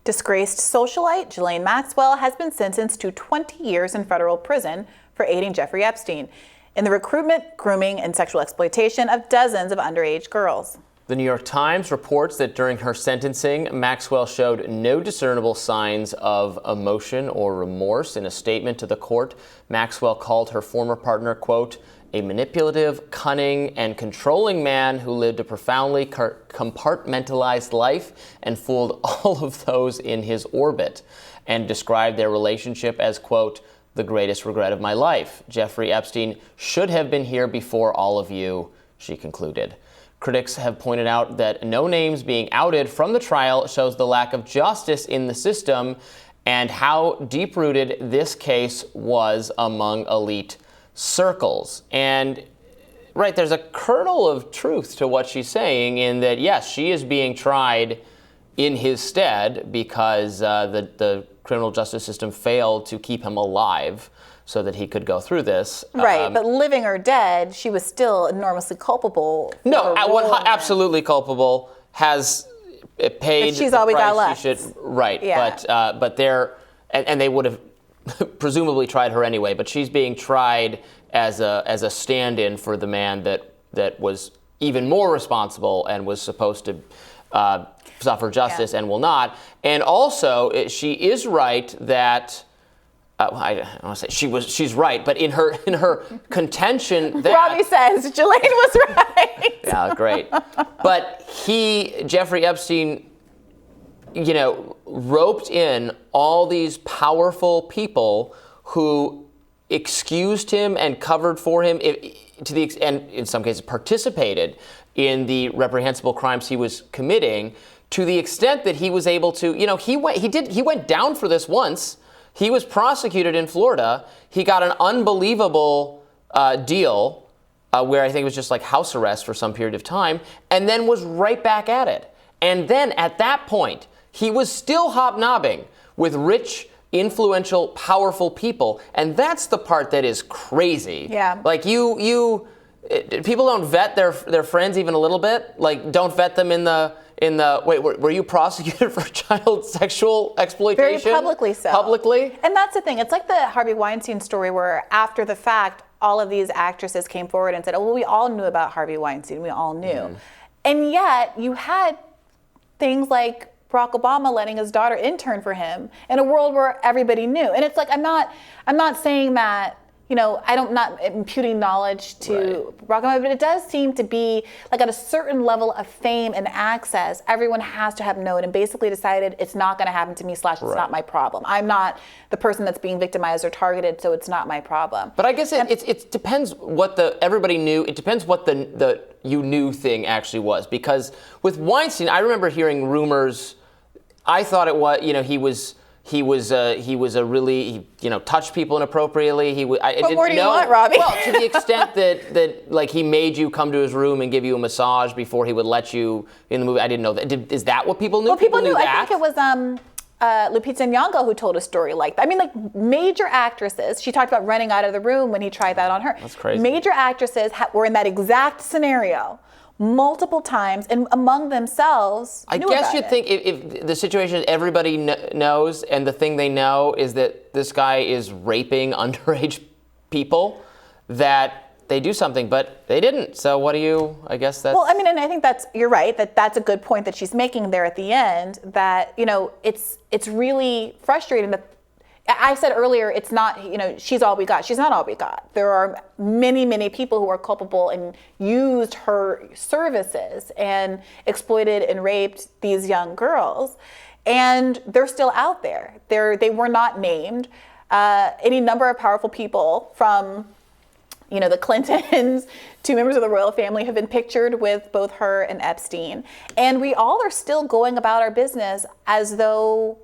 Disgraced socialite Ghislaine Maxwell has been sentenced to 20 years in federal prison for aiding Jeffrey Epstein in the recruitment, grooming, and sexual exploitation of dozens of underage girls. The New York Times reports that during her sentencing, Maxwell showed no discernible signs of emotion or remorse. In a statement to the court, Maxwell called her former partner, quote, a manipulative, cunning, and controlling man who lived a profoundly compartmentalized life and fooled all of those in his orbit, and described their relationship as, quote, the greatest regret of my life. Jeffrey Epstein should have been here before all of you, she concluded. Critics have pointed out that no names being outed from the trial shows the lack of justice in the system and how deep-rooted this case was among elite circles. And right, there's a kernel of truth to what she's saying in that, yes, she is being tried in his stead because the criminal justice system failed to keep him alive so that he could go through this. Right, but living or dead, she was still enormously culpable. No, absolutely culpable. Has paid. But she's all we got left. Right, yeah. But they're and they would have presumably tried her anyway. But she's being tried as a stand-in for the man that was even more responsible and was supposed to suffer justice and will not. And also, she is right that. I don't want to say she's right, but in her contention that Robby says Ghislaine was right. Yeah, great. But Jeffrey Epstein, roped in all these powerful people who excused him and covered for him and in some cases participated in the reprehensible crimes he was committing, to the extent that he was able to, he went down for this once. He was prosecuted in Florida. He got an unbelievable deal where I think it was just like house arrest for some period of time, and then was right back at it. And then at that point, he was still hobnobbing with rich, influential, powerful people. And that's the part that is crazy. Yeah. Like people don't vet their friends even a little bit. Like, don't vet them in the wait, were you prosecuted for child sexual exploitation? Very publicly so. Publicly? And that's the thing. It's like the Harvey Weinstein story where after the fact, all of these actresses came forward and said, oh, well, we all knew about Harvey Weinstein. We all knew. Mm. And yet you had things like Barack Obama letting his daughter intern for him in a world where everybody knew. And it's like, I'm not saying that, I'm not imputing knowledge to Barack Obama, but it does seem to be like at a certain level of fame and access, everyone has to have known and basically decided it's not going to happen to me / it's not my problem. I'm not the person that's being victimized or targeted, so it's not my problem. But I guess it depends what everybody knew. It depends what the you knew thing actually was. Because with Weinstein, I remember hearing rumors. I thought it was, he was a really, touched people inappropriately. What more do you want, Robby? Well, to the extent that like he made you come to his room and give you a massage before he would let you in the movie. I didn't know that. Is that what people knew? Well, people knew. That? I think it was Lupita Nyong'o who told a story like that. I mean, like major actresses. She talked about running out of the room when he tried that on her. That's crazy. Major actresses were in that exact scenario multiple times, and among themselves I guess you'd think if the situation everybody knows, and the thing they know is that this guy is raping underage people, that they do something, but they didn't. So what do you, I guess that's... Well, I mean, and I think you're right, that's a good point that she's making there at the end, that, it's really frustrating that I said earlier, it's not, she's all we got. She's not all we got. There are many, many people who are culpable and used her services and exploited and raped these young girls. And they're still out there. They were not named. Any number of powerful people from, the Clintons to members of the royal family have been pictured with both her and Epstein. And we all are still going about our business as though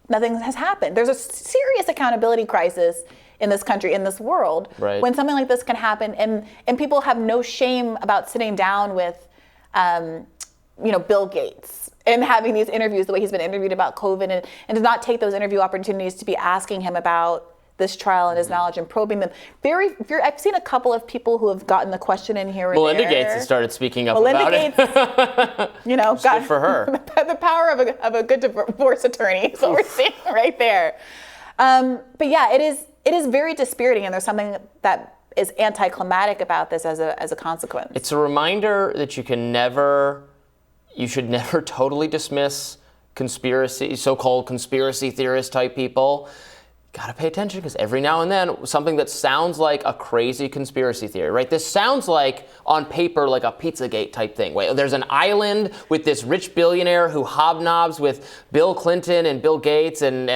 nothing has happened. There's a serious accountability crisis in this country, in this world, when something like this can happen, and people have no shame about sitting down with, Bill Gates and having these interviews the way he's been interviewed about COVID, and does not take those interview opportunities to be asking him about this trial and his knowledge and probing them. I've seen a couple of people who have gotten the question in here. Melinda Gates has started speaking up Melinda about Gates, it. got good for her. the power of a good divorce attorney. So we're seeing right there. But yeah, it is very dispiriting, and there's something that is anticlimactic about this as a consequence. It's a reminder that you should never totally dismiss so-called conspiracy theorist type people. Got to pay attention, because every now and then something that sounds like a crazy conspiracy theory, right? This sounds like, on paper, like a Pizzagate type thing. Wait, there's an island with this rich billionaire who hobnobs with Bill Clinton and Bill Gates and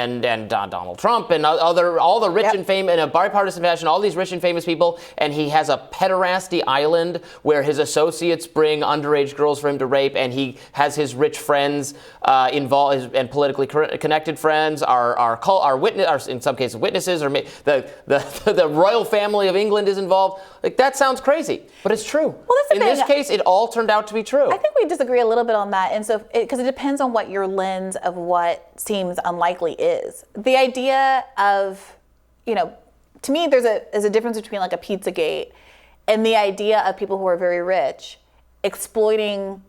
Donald Trump and all the rich and famous, in a bipartisan fashion, all these rich and famous people, and he has a pederasty island where his associates bring underage girls for him to rape, and he has his rich friends involved, and politically connected friends are in some cases witnesses, or the royal family of England is involved. Like, that sounds crazy, but it's true. Well, that's the in thing. this case, it all turned out to be true. I think we disagree a little bit on that, and so because it depends on what your lens of what seems unlikely is. The idea of, to me, there's a difference between like a Pizzagate and the idea of people who are very rich exploiting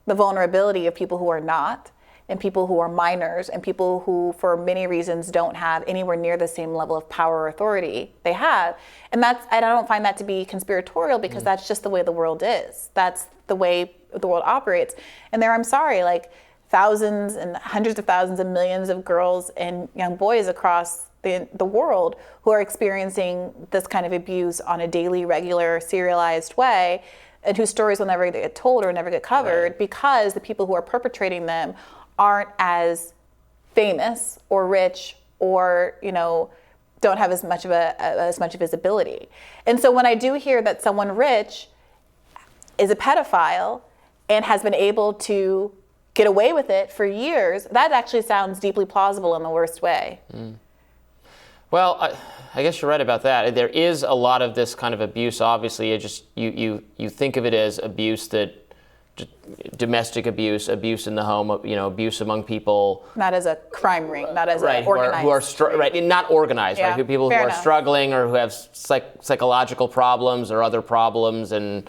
the vulnerability of people who are not, and people who are minors, and people who, for many reasons, don't have anywhere near the same level of power or authority they have. And I don't find that to be conspiratorial, because that's just the way the world is. That's the way the world operates. And I'm sorry, like thousands and hundreds of thousands and millions of girls and young boys across the world who are experiencing this kind of abuse on a daily, regular, serialized way, and whose stories will never get told or never get covered, because the people who are perpetrating them aren't as famous or rich, or don't have as much of visibility. And so when I do hear that someone rich is a pedophile and has been able to get away with it for years, that actually sounds deeply plausible in the worst way. Well, I guess you're right about that. There is a lot of this kind of abuse. Obviously, you think of it as abuse that. Domestic abuse in the home, abuse among people. Not as a crime ring, not as organized. Not organized, yeah, right? People who are struggling, or who have psychological problems or other problems, and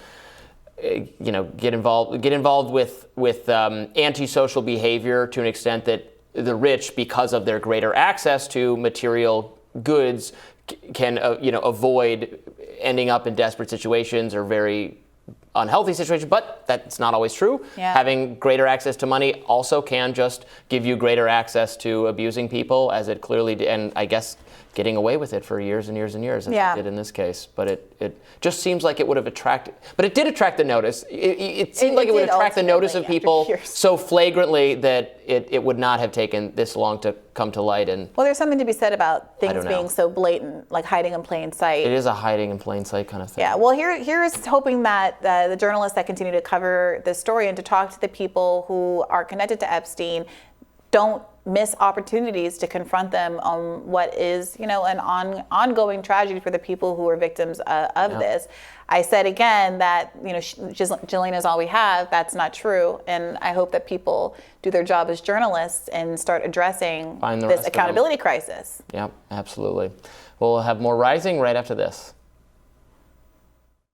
get involved with antisocial behavior to an extent that the rich, because of their greater access to material goods, can avoid ending up in desperate situations or very unhealthy situation, but that's not always true. Yeah. Having greater access to money also can just give you greater access to abusing people, as it clearly did, and I guess getting away with it for years and years and years, as it did in this case. But it just seems like it would have attracted, but it did attract the notice. It seemed like it would attract the notice of people so flagrantly that it would not have taken this long to come to light. And well, there's something to be said about things being so blatant, like hiding in plain sight. It is a hiding in plain sight kind of thing. Yeah, well, here's hoping that the journalists that continue to cover this story and to talk to the people who are connected to Epstein don't miss opportunities to confront them on what is, an ongoing tragedy for the people who are victims of this. I said again that, Ghislaine is all we have. That's not true. And I hope that people do their job as journalists and start addressing this accountability crisis. Yep, absolutely. We'll have more Rising right after this.